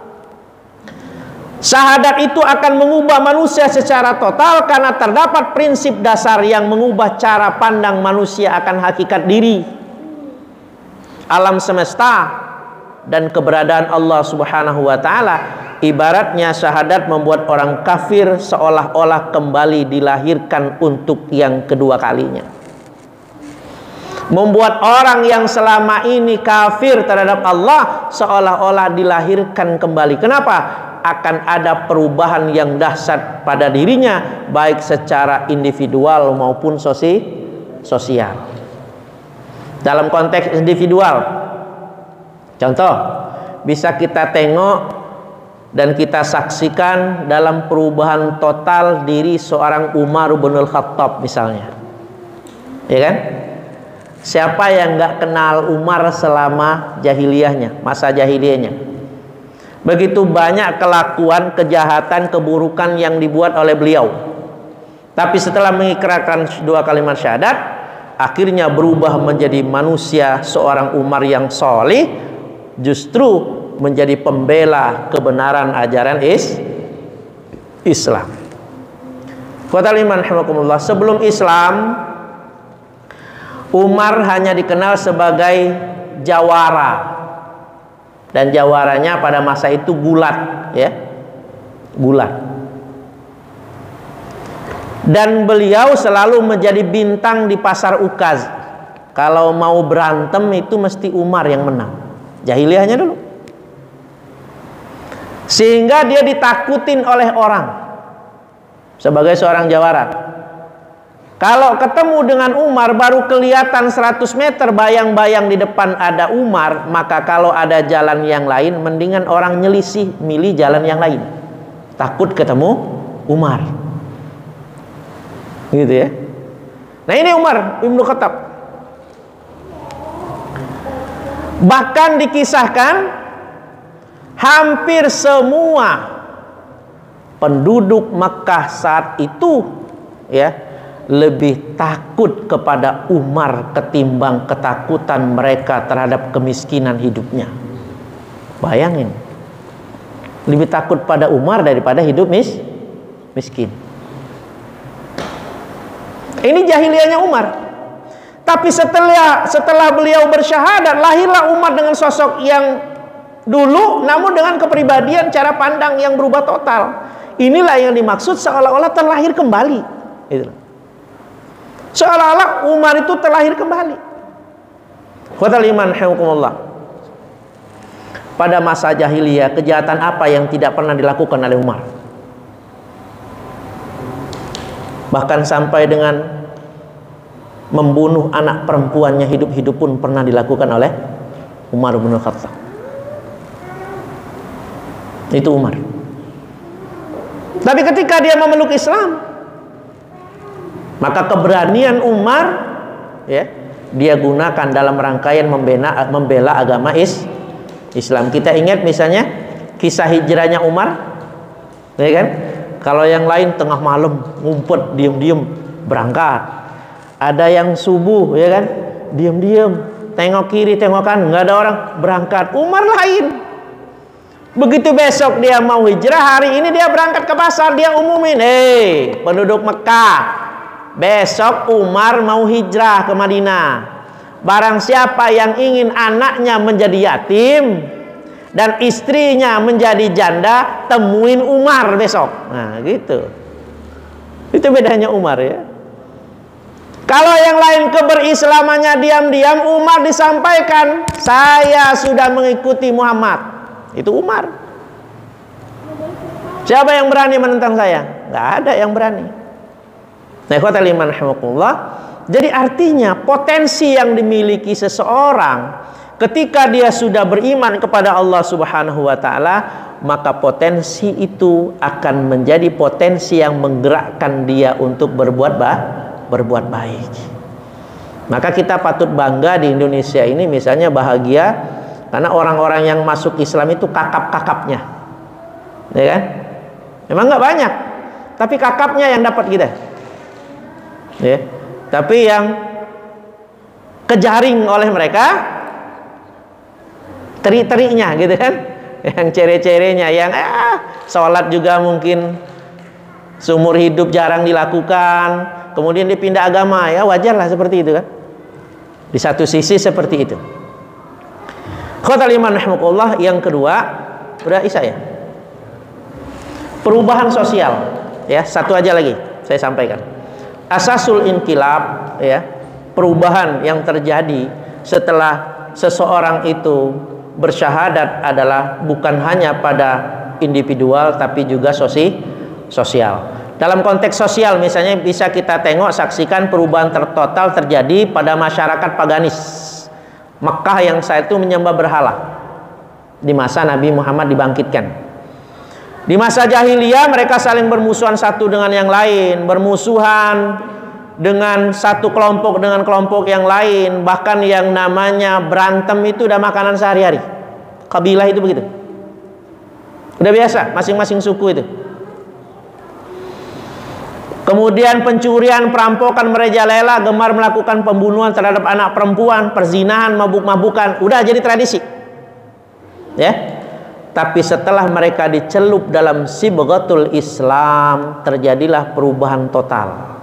Syahadat itu akan mengubah manusia secara total karena terdapat prinsip dasar yang mengubah cara pandang manusia akan hakikat diri, alam semesta, dan keberadaan Allah Subhanahu wa ta'ala. Ibaratnya syahadat membuat orang kafir seolah-olah kembali dilahirkan untuk yang kedua kalinya. Membuat orang yang selama ini kafir terhadap Allah seolah-olah dilahirkan kembali. Kenapa? Akan ada perubahan yang dahsyat pada dirinya, baik secara individual maupun sosial. Dalam konteks individual, contoh, bisa kita tengok dan kita saksikan dalam perubahan total diri seorang Umar bin Khattab misalnya. Ya kan? Siapa yang nggak kenal Umar selama jahiliyahnya, masa jahiliyahnya? Begitu banyak kelakuan, kejahatan, keburukan yang dibuat oleh beliau. Tapi setelah mengikrarkan dua kalimat syahadat, akhirnya berubah menjadi manusia, seorang Umar yang solih, justru menjadi pembela kebenaran ajaran Islam. Qatal iman rahimakumullah, sebelum Islam Umar hanya dikenal sebagai jawara. Dan jawaranya pada masa itu gulat, ya. Gulat. Dan beliau selalu menjadi bintang di pasar Ukaz. Kalau mau berantem itu mesti Umar yang menang. Jahiliyahnya dulu. Sehingga dia ditakutin oleh orang sebagai seorang jawara. Kalau ketemu dengan Umar baru kelihatan 100 meter bayang-bayang di depan ada Umar, maka kalau ada jalan yang lain mendingan orang nyelisih, milih jalan yang lain. Takut ketemu Umar. Gitu ya. Nah, ini Umar Ibnu Khattab. Bahkan dikisahkan hampir semua penduduk Mekah saat itu, ya, lebih takut kepada Umar ketimbang ketakutan mereka terhadap kemiskinan hidupnya. Bayangin, lebih takut pada Umar daripada hidup miskin. Ini jahiliyahnya Umar. Tapi setelah beliau bersyahadat, lahirlah Umar dengan sosok yang dulu, namun dengan kepribadian, cara pandang yang berubah total. Inilah yang dimaksud seolah-olah terlahir kembali. Itulah. Seolah-olah Umar itu terlahir kembali. Qatal iman rahimakumullah. Pada masa jahiliyah, kejahatan apa yang tidak pernah dilakukan oleh Umar? Bahkan sampai dengan membunuh anak perempuannya hidup-hidup pun pernah dilakukan oleh Umar bin Khattab. Itu Umar. Tapi ketika dia memeluk Islam, maka keberanian Umar, ya, dia gunakan dalam rangkaian membela agama Islam. Kita ingat misalnya kisah hijrahnya Umar, ya kan? Kalau yang lain tengah malam ngumpet diam-diam berangkat. Ada yang subuh, ya kan? Diam-diam, tengok kiri, tengok kanan, nggak ada orang, berangkat. Umar lain. Begitu besok dia mau hijrah, hari ini dia berangkat ke pasar, dia umumin, penduduk Mekah, besok Umar mau hijrah ke Madinah. Barang siapa yang ingin anaknya menjadi yatim dan istrinya menjadi janda, temuin Umar besok. Nah, gitu. Itu bedanya Umar, ya. Kalau yang lain keberislamannya diam-diam, Umar disampaikan, saya sudah mengikuti Muhammad. Itu Umar. Siapa yang berani menentang saya? Nggak ada yang berani. Nah, ikhwatal iman rahimakumullah. Jadi artinya potensi yang dimiliki seseorang ketika dia sudah beriman kepada Allah Subhanahu wa taala, maka potensi itu akan menjadi potensi yang menggerakkan dia untuk berbuat baik. Maka kita patut bangga di Indonesia ini, misalnya bahagia karena orang-orang yang masuk Islam itu kakap-kakapnya, ya kan? Memang nggak banyak, tapi kakapnya yang dapat kita. Ya, tapi yang kejaring oleh mereka teri-terinya, gitu kan, yang cere-cerenya, yang sholat juga mungkin seumur hidup jarang dilakukan, kemudian dipindah agama, ya wajarlah seperti itu kan. Di satu sisi seperti itu. Qatal iman rahimakumullah. Yang kedua, udah Isa ya, perubahan sosial, ya, satu aja lagi saya sampaikan. Asasul inqilab, ya, perubahan yang terjadi setelah seseorang itu bersyahadat adalah bukan hanya pada individual tapi juga sosial. Dalam konteks sosial misalnya bisa kita saksikan perubahan total terjadi pada masyarakat paganis Mekah yang saat itu menyembah berhala di masa Nabi Muhammad dibangkitkan. Di masa jahiliyah mereka saling bermusuhan satu dengan yang lain, bermusuhan dengan satu kelompok dengan kelompok yang lain, bahkan yang namanya berantem itu udah makanan sehari-hari. Kabilah itu begitu, udah biasa, masing-masing suku itu. Kemudian pencurian, perampokan merajalela, gemar melakukan pembunuhan terhadap anak perempuan, perzinahan, mabuk-mabukan, udah jadi tradisi. Ya. Tapi setelah mereka dicelup dalam sibghatul Islam, terjadilah perubahan total.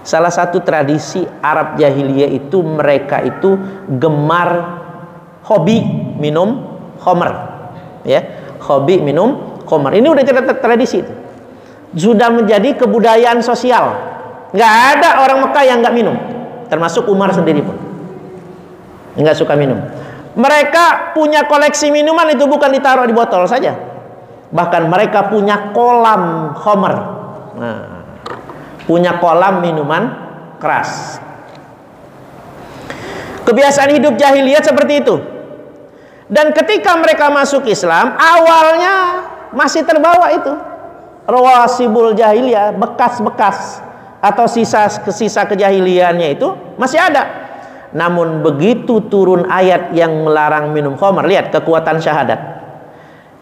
Salah satu tradisi Arab jahiliyah itu, mereka itu gemar hobi minum khamr, ya, hobi minum khamr. Ini udah tradisi itu. Sudah menjadi kebudayaan sosial. Nggak ada orang Mekah yang nggak minum, termasuk Umar sendiri pun nggak suka minum. Mereka punya koleksi minuman, itu bukan ditaruh di botol saja, bahkan mereka punya kolam khamr. Nah, punya kolam minuman keras. Kebiasaan hidup jahiliyah seperti itu. Dan ketika mereka masuk Islam, awalnya masih terbawa itu rawasibul jahiliyah, bekas-bekas atau sisa kejahiliannya itu masih ada. Namun begitu turun ayat yang melarang minum khamr, lihat kekuatan syahadat.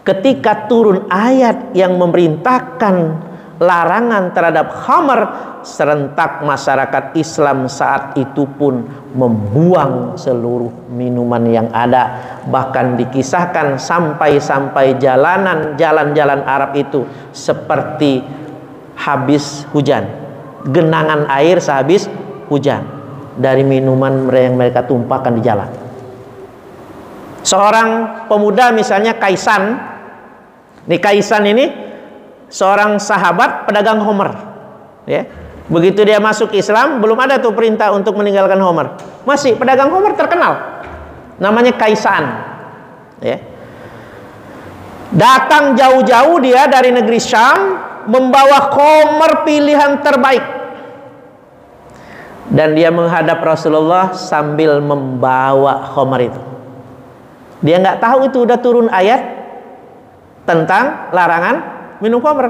Ketika turun ayat yang memerintahkan larangan terhadap khamr, serentak masyarakat Islam saat itu pun membuang seluruh minuman yang ada. Bahkan dikisahkan sampai jalan-jalan Arab itu seperti habis hujan, genangan air sehabis hujan dari minuman yang mereka tumpahkan di jalan. Seorang pemuda misalnya Kaisan. Kaisan ini seorang sahabat pedagang khamr, ya. Begitu dia masuk Islam, belum ada tuh perintah untuk meninggalkan khamr. Masih pedagang khamr terkenal, namanya Kaisan, ya. Datang jauh-jauh dia dari negeri Syam membawa khamr pilihan terbaik. Dan dia menghadap Rasulullah sambil membawa khamr itu. Dia nggak tahu itu udah turun ayat tentang larangan minum khamr.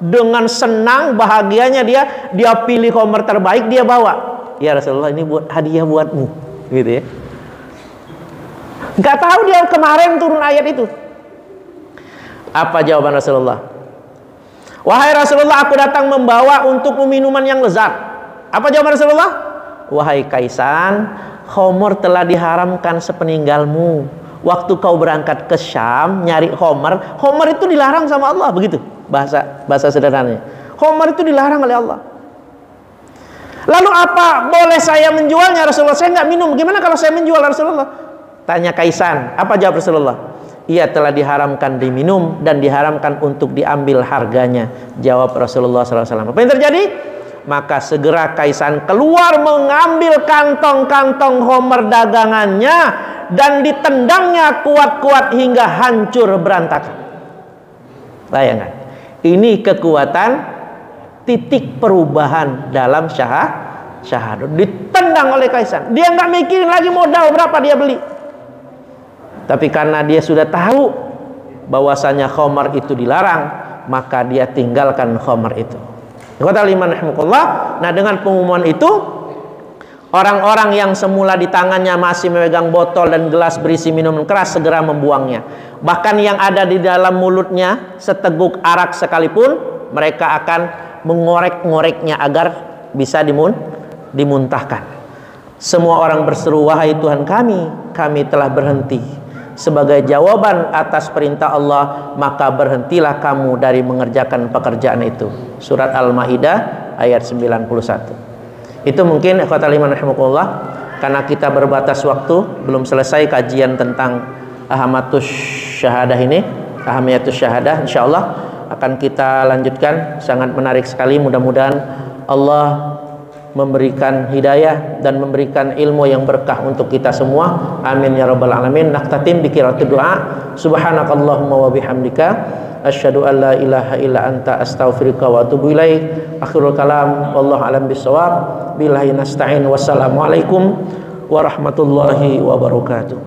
Dengan senang bahagianya dia pilih khamr terbaik, dia bawa. Ya Rasulullah, ini buat hadiah buatmu, gitu ya. Nggak tahu dia kemarin turun ayat itu. Apa jawaban Rasulullah? Wahai Rasulullah, aku datang membawa untuk minuman yang lezat. Apa jawaban Rasulullah? Wahai Kaisan, khamr telah diharamkan sepeninggalmu. Waktu kau berangkat ke Syam nyari khamr itu dilarang sama Allah, begitu bahasa sederhananya. Khamr itu dilarang oleh Allah. Lalu apa boleh saya menjualnya Rasulullah? Saya nggak minum. Gimana kalau saya menjual Rasulullah? Tanya Kaisan. Apa jawab Rasulullah? Ia telah diharamkan diminum dan diharamkan untuk diambil harganya. Jawab Rasulullah SAW. Apa yang terjadi? Maka segera Kaisan keluar mengambil kantong-kantong khamr dagangannya dan ditendangnya kuat-kuat hingga hancur berantakan. Bayangkan, ini kekuatan titik perubahan dalam syahadat. Ditendang oleh Kaisan. Dia nggak mikirin lagi modal berapa dia beli. Tapi karena dia sudah tahu bahwasanya khamr itu dilarang, maka dia tinggalkan khamr itu. Nah, dengan pengumuman itu, orang-orang yang semula di tangannya masih memegang botol dan gelas berisi minuman keras segera membuangnya. Bahkan yang ada di dalam mulutnya seteguk arak sekalipun, mereka akan mengorek-ngoreknya agar bisa dimuntahkan. Semua orang berseru, wahai Tuhan kami telah berhenti. Sebagai jawaban atas perintah Allah, maka berhentilah kamu dari mengerjakan pekerjaan itu. Surat Al-Maidah ayat 91. Itu mungkin ikhwatal iman rahimakumullah, karena kita berbatas waktu, belum selesai kajian tentang ahamatus syahadah ini, ahamiyatus syahadah. Insyaallah akan kita lanjutkan. Sangat menarik sekali. Mudah-mudahan Allah memberikan hidayah dan memberikan ilmu yang berkah untuk kita semua. Amin ya rabbal alamin. Naqtatim bi qiraatul du'a. Subhanakallahumma wa bihamdika asyhadu an la ilaha illa anta astaghfiruka wa atubu ilaik. Akhirul kalam wallahu alam bisawab. Billahi nasta'in. Wassalamualaikum warahmatullahi wabarakatuh.